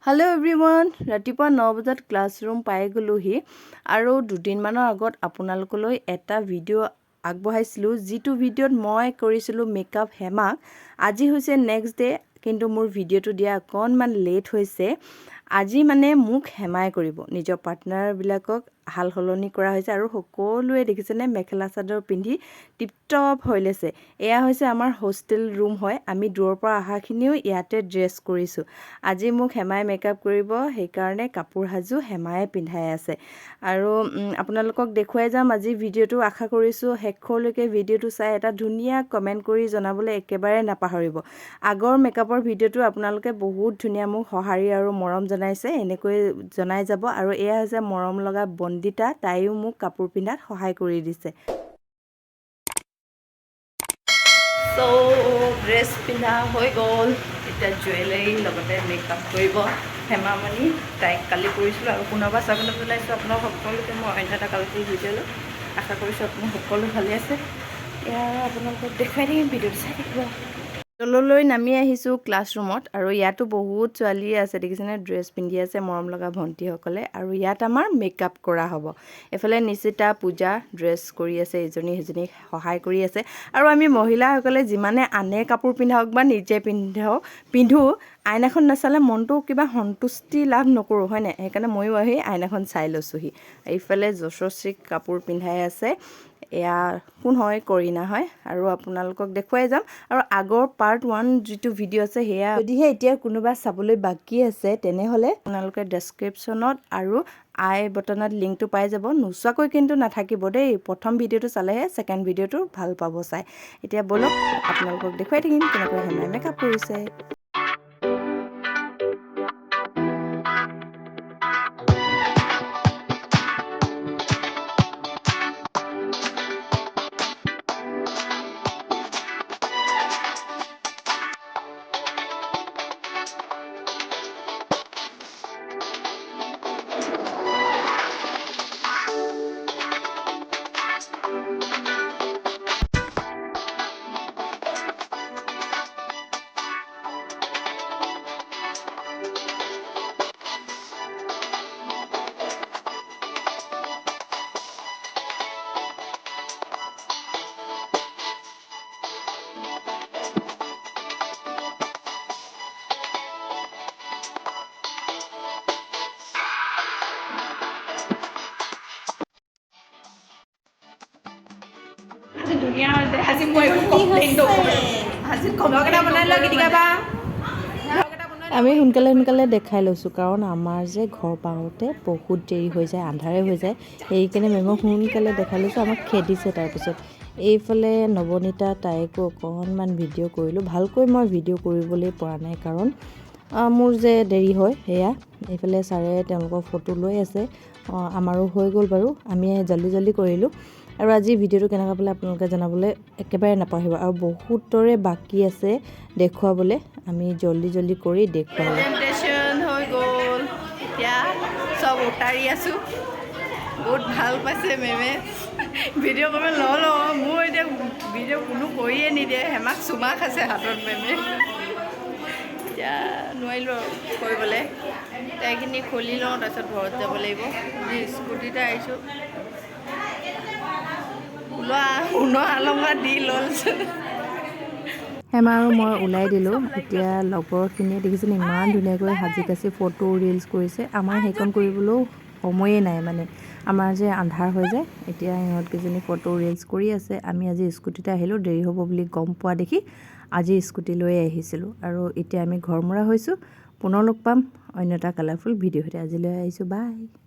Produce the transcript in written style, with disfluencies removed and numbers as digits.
Hello' everyone, ৰাতিপুৱা 9 বজাত classroom পাই গ'লোহি আৰু দুদিনমানৰ আগত আপোনালোকলৈ এটা ভিডিঅ' আগবঢ়াইছিলোঁ, যিটো ভিডিঅ'ত মই কৰিছিলোঁ মেকআপ হেমাক। আজি হৈছে নেক্সট ডে, কিন্তু মোৰ ভিডিঅ'টো দিয়া অকণমান লেট হৈছে। আজি মানে মোক হেমাই কৰিব, নিজৰ পাৰ্টনাৰবিলাকক হাল সলনি কৰা হৈছে আৰু সকলোৱে দেখিছেনে মেখেলা চাদৰ পিন্ধি টিপটপ হৈ লৈছে। এয়া হৈছে আমাৰ হোষ্টেল ৰুম হয়, আমি দূৰৰ পৰা অহাখিনিও ইয়াতে ড্ৰেছ কৰিছোঁ। আজি মোক হেমাই মেকআপ কৰিব, সেইকাৰণে কাপোৰ সাজো হেমায়ে পিন্ধাই আছে। আৰু আপোনালোকক দেখুৱাই যাম আজি ভিডিঅ'টো। আশা কৰিছোঁ শেষলৈকে ভিডিঅ'টো চাই এটা ধুনীয়া কমেণ্ট কৰি জনাবলৈ একেবাৰে নাপাহৰিব। আগৰ মেকআপৰ ভিডিঅ'টো আপোনালোকে বহুত ধুনীয়া মোক সঁহাৰি আৰু মৰম জনাইছে, এনেকৈ জনাই যাব। আৰু এয়া হৈছে মৰম লগা বন্দিতা, তাইও মোক কাপোৰ পিন্ধাত সহায় কৰি দিছে। চ' ড্ৰেছ পিন্ধা হৈ গ'ল, এতিয়া জুৱেলাৰী লগতে মেকআপ কৰিব হেমামণি। তাইক কালি কৰিছিলোঁ আৰু পুনৰবাৰ স্বাগতম জনাইছোঁ আপোনালোক সকলোকে মই অন্য এটা কালাৰফুল ভিডিঅ'লৈ। আশা কৰিছোঁ আপোনালোক সকলো ভালে আছে। এয়া আপোনালোকক দেখুৱাই থাকিম, ভিডিঅ'টো চাই থাকিব। তললৈ নামি আহিছোঁ ক্লাছৰুমত, আৰু ইয়াতো বহুত ছোৱালী আছে দেখিছেনে, ড্ৰেছ পিন্ধি আছে মৰম লগা ভণ্টিসকলে। আৰু ইয়াত আমাৰ মেকআপ কৰা হ'ব। এফালে নিচিতা পূজা ড্ৰেছ কৰি আছে, ইজনী সিজনীক সহায় কৰি আছে। আৰু আমি মহিলাসকলে যিমানে আনে কাপোৰ পিন্ধাওক বা নিজে পিন্ধো, আইনাখন নাচালে মনটো কিবা সন্তুষ্টি লাভ নকৰোঁ, হয়নে? সেইকাৰণে ময়ো আহি আইনাখন চাই লৈছোঁহি। এইফালে যশস্বীক কাপোৰ পিন্ধাই আছে, এয়া কোন হয়? কৰিনা হয়। আৰু আপোনালোকক দেখুৱাই যাম। আৰু আগৰ পাৰ্ট 1 যিটো ভিডিঅ' আছে সেয়া, যদিহে এতিয়া কোনোবা চাবলৈ বাকী আছে তেনেহ'লে আপোনালোকে ডেছক্ৰিপশ্যনত আৰু আই বটনত লিংকটো পাই যাব। নোচোৱাকৈ কিন্তু নাথাকিব দেই, প্ৰথম ভিডিঅ'টো চালেহে ছেকেণ্ড ভিডিঅ'টো ভাল পাব চাই। এতিয়া ব'লক আপোনালোকক দেখুৱাই থাকিম কেনেকৈ হেমাই মেকআপ কৰিছে। ধুনীয়া হৈছে। আজি মই আমি সোনকালে দেখাই লৈছোঁ, কাৰণ আমাৰ যে ঘৰ পাওঁতে বহুত দেৰি হৈ যায়, আন্ধাৰে হৈ যায়। সেইকাৰণে মেমক সোনকালে দেখাই লৈছোঁ, আমাক খেদিছে। তাৰপিছত এইফালে নৱনীতা, তাইকো অকণমান ভিডিঅ' কৰিলোঁ। ভালকৈ মই ভিডিঅ' কৰিবলৈ পৰা নাই, কাৰণ মোৰ যে দেৰি হয়। সেয়া এইফালে ছাৰে তেওঁলোকৰ ফটো লৈ আছে, আমাৰো হৈ গ'ল বাৰু, আমি জল্দি কৰিলোঁ। আৰু আজি ভিডিঅ'টো কেনেকুৱা পালে আপোনালোকে জনাবলৈ একেবাৰে নাপাহৰিব। আৰু বহুতৰে বাকী আছে দেখুৱাবলৈ, আমি জল্দি কৰি দেখুৱালোঁ। প্ৰেজেণ্টেশ্যন হৈ গ'ল, এতিয়া চব উতাৰি আছোঁ। বহুত ভাল পাইছে মেমে। ভিডিঅ' কমেণ্ট লওঁ, মোৰ এতিয়া ভিডিঅ' কোনো কৰিয়ে নিদিয়ে। হেমাক চুমা খাইছে হাতত মেমে। এতিয়া নোৱাৰিলোঁ আৰু কৰিবলৈ, তাইখিনি খুলি লওঁ, তাৰপিছত ঘৰত যাব লাগিব। স্কুটিতে আহিছোঁ, সোণৰ অলংকাৰ দি ল'ল। হেমা আৰু মই ওলাই দিলোঁ। এতিয়া লগৰখিনিয়ে দেখিছেনে ইমান ধুনীয়াকৈ সাজি কাচি ফটো ৰিলচ কৰিছে। আমাৰ সেইকণ কৰিবলৈও সময়েই নাই, মানে আমাৰ যে আন্ধাৰ হৈ যায়। এতিয়া সিহঁতকেইজনী ফটো ৰিলচ কৰি আছে। আমি আজি স্কুটিতে আহিলোঁ, দেৰি হ'ব বুলি গম পোৱা দেখি আজি স্কুটি লৈয়ে আহিছিলোঁ। আৰু এতিয়া আমি ঘৰমুৱা হৈছোঁ। পুনৰ লগ পাম অন্য এটা কালাৰফুল ভিডিঅ' সৈতে। আজিলৈ আহিছোঁ, বাই।